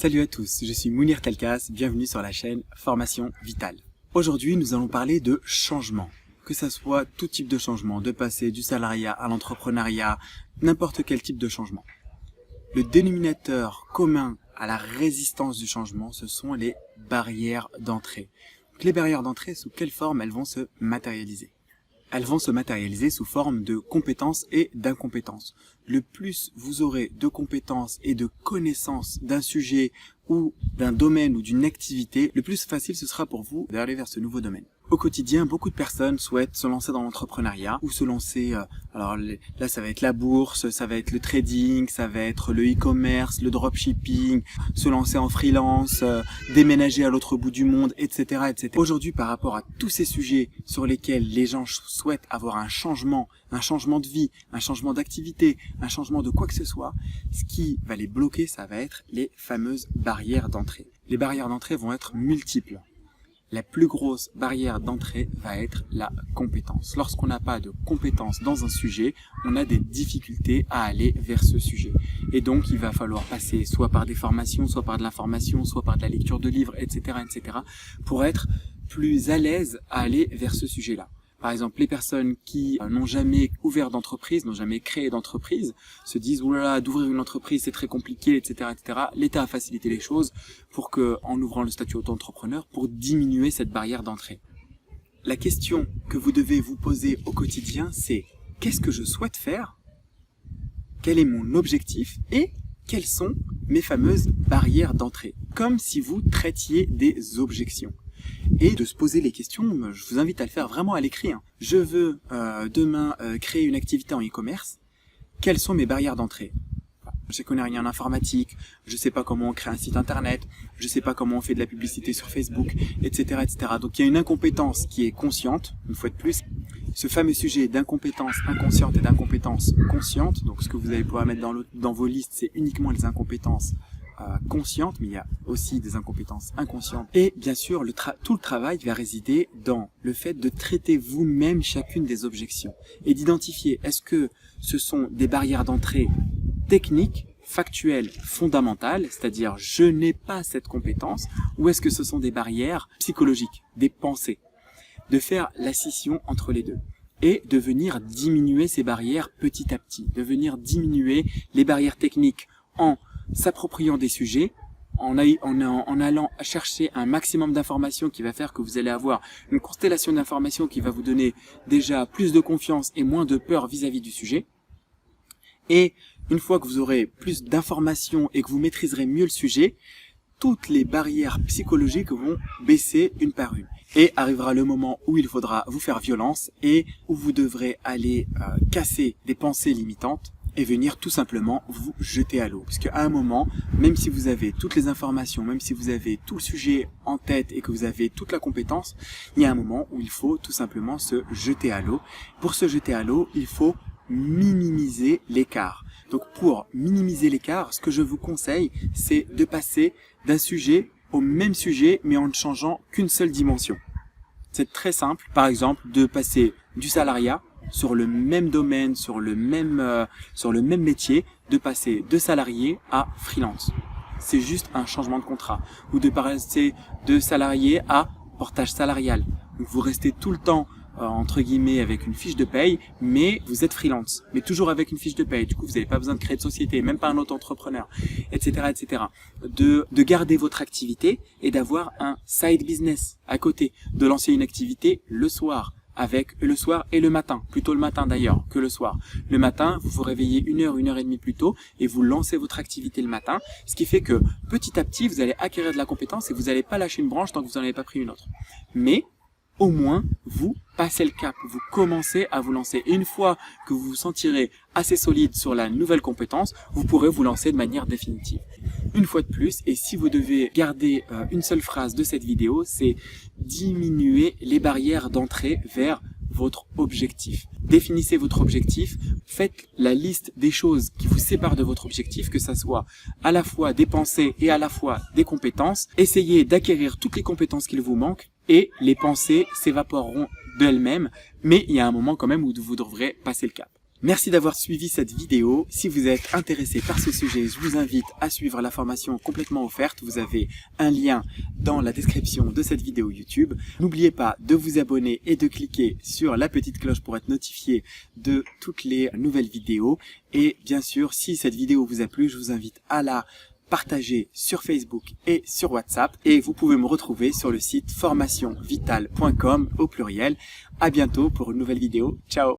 Salut à tous, je suis Mounir Telkas, bienvenue sur la chaîne Formation Vitale. Aujourd'hui, nous allons parler de changement. Que ça soit tout type de changement, de passer du salariat à l'entrepreneuriat, n'importe quel type de changement. Le dénominateur commun à la résistance du changement, ce sont les barrières d'entrée. Donc, les barrières d'entrée, sous quelle forme elles vont se matérialiser ? Elles vont se matérialiser sous forme de compétences et d'incompétences. Le plus vous aurez de compétences et de connaissances d'un sujet ou d'un domaine ou d'une activité, le plus facile ce sera pour vous d'aller vers ce nouveau domaine. Au quotidien, beaucoup de personnes souhaitent se lancer dans l'entrepreneuriat ou se lancer, là ça va être la bourse, ça va être le trading, ça va être le e-commerce, le dropshipping, se lancer en freelance, déménager à l'autre bout du monde, etc., etc. Aujourd'hui, par rapport à tous ces sujets sur lesquels les gens souhaitent avoir un changement de vie, un changement d'activité, un changement de quoi que ce soit, ce qui va les bloquer, ça va être les fameuses barrières d'entrée. Les barrières d'entrée vont être multiples. La plus grosse barrière d'entrée va être la compétence. Lorsqu'on n'a pas de compétence dans un sujet, on a des difficultés à aller vers ce sujet. Et donc, il va falloir passer soit par des formations, soit par de l'information, soit par de la lecture de livres, etc., etc., pour être plus à l'aise à aller vers ce sujet-là. Par exemple, les personnes qui n'ont jamais ouvert d'entreprise, n'ont jamais créé d'entreprise, se disent « Oulala, d'ouvrir une entreprise, c'est très compliqué, etc. etc. » L'État a facilité les choses pour que, en ouvrant le statut auto-entrepreneur, pour diminuer cette barrière d'entrée. La question que vous devez vous poser au quotidien, c'est « Qu'est-ce que je souhaite faire ? Quel est mon objectif ? Et quelles sont mes fameuses barrières d'entrée ?» Comme si vous traitiez des objections. Et de se poser les questions, je vous invite à le faire vraiment à l'écrit. Je veux demain créer une activité en e-commerce. Quelles sont mes barrières d'entrée ? Je ne connais rien en informatique, je ne sais pas comment on crée un site internet, je ne sais pas comment on fait de la publicité sur Facebook, etc., etc. Donc il y a une incompétence qui est consciente, une fois de plus. Ce fameux sujet d'incompétence inconsciente et d'incompétence consciente, donc ce que vous allez pouvoir mettre dans vos listes, c'est uniquement les incompétences conscientes, mais il y a aussi des incompétences inconscientes. Et bien sûr, tout le travail va résider dans le fait de traiter vous-même chacune des objections et d'identifier est-ce que ce sont des barrières d'entrée techniques, factuelles, fondamentales, c'est-à-dire je n'ai pas cette compétence, ou est-ce que ce sont des barrières psychologiques, des pensées, de faire la scission entre les deux et de venir diminuer ces barrières petit à petit, de venir diminuer les barrières techniques en s'appropriant des sujets, en allant chercher un maximum d'informations qui va faire que vous allez avoir une constellation d'informations qui va vous donner déjà plus de confiance et moins de peur vis-à-vis du sujet. Et une fois que vous aurez plus d'informations et que vous maîtriserez mieux le sujet, toutes les barrières psychologiques vont baisser une par une. Et arrivera le moment où il faudra vous faire violence et où vous devrez aller casser des pensées limitantes et venir tout simplement vous jeter à l'eau. Parce qu'à un moment, même si vous avez toutes les informations, même si vous avez tout le sujet en tête et que vous avez toute la compétence, il y a un moment où il faut tout simplement se jeter à l'eau. Pour se jeter à l'eau, il faut minimiser l'écart. Donc pour minimiser l'écart, ce que je vous conseille, c'est de passer d'un sujet au même sujet, mais en ne changeant qu'une seule dimension. C'est très simple. Par exemple, de passer du salariat sur le même domaine, sur le même métier, de passer de salarié à freelance. C'est juste un changement de contrat. Ou de passer de salarié à portage salarial. Donc vous restez tout le temps entre guillemets avec une fiche de paye, mais vous êtes freelance, mais toujours avec une fiche de paye. Du coup, vous n'avez pas besoin de créer de société, même pas un auto-entrepreneur, etc., etc. De garder votre activité et d'avoir un side business à côté, de lancer une activité le soir et le matin, plutôt le matin d'ailleurs que le soir. Le matin, vous vous réveillez 1 heure, 1 heure et demie plus tôt et vous lancez votre activité le matin, ce qui fait que petit à petit, vous allez acquérir de la compétence et vous n'allez pas lâcher une branche tant que vous n'en avez pas pris une autre. Mais au moins, vous passez le cap, vous commencez à vous lancer. Et une fois que vous vous sentirez assez solide sur la nouvelle compétence, vous pourrez vous lancer de manière définitive. Une fois de plus, et si vous devez garder une seule phrase de cette vidéo, c'est diminuer les barrières d'entrée vers votre objectif. Définissez votre objectif, faites la liste des choses qui vous séparent de votre objectif, que ça soit à la fois des pensées et à la fois des compétences. Essayez d'acquérir toutes les compétences qu'il vous manque et les pensées s'évaporeront d'elles-mêmes, mais il y a un moment quand même où vous devrez passer le cap. Merci d'avoir suivi cette vidéo. Si vous êtes intéressé par ce sujet, je vous invite à suivre la formation complètement offerte. Vous avez un lien dans la description de cette vidéo YouTube. N'oubliez pas de vous abonner et de cliquer sur la petite cloche pour être notifié de toutes les nouvelles vidéos. Et bien sûr, si cette vidéo vous a plu, je vous invite à la partager sur Facebook et sur WhatsApp. Et vous pouvez me retrouver sur le site formationvitale.com au pluriel. À bientôt pour une nouvelle vidéo. Ciao!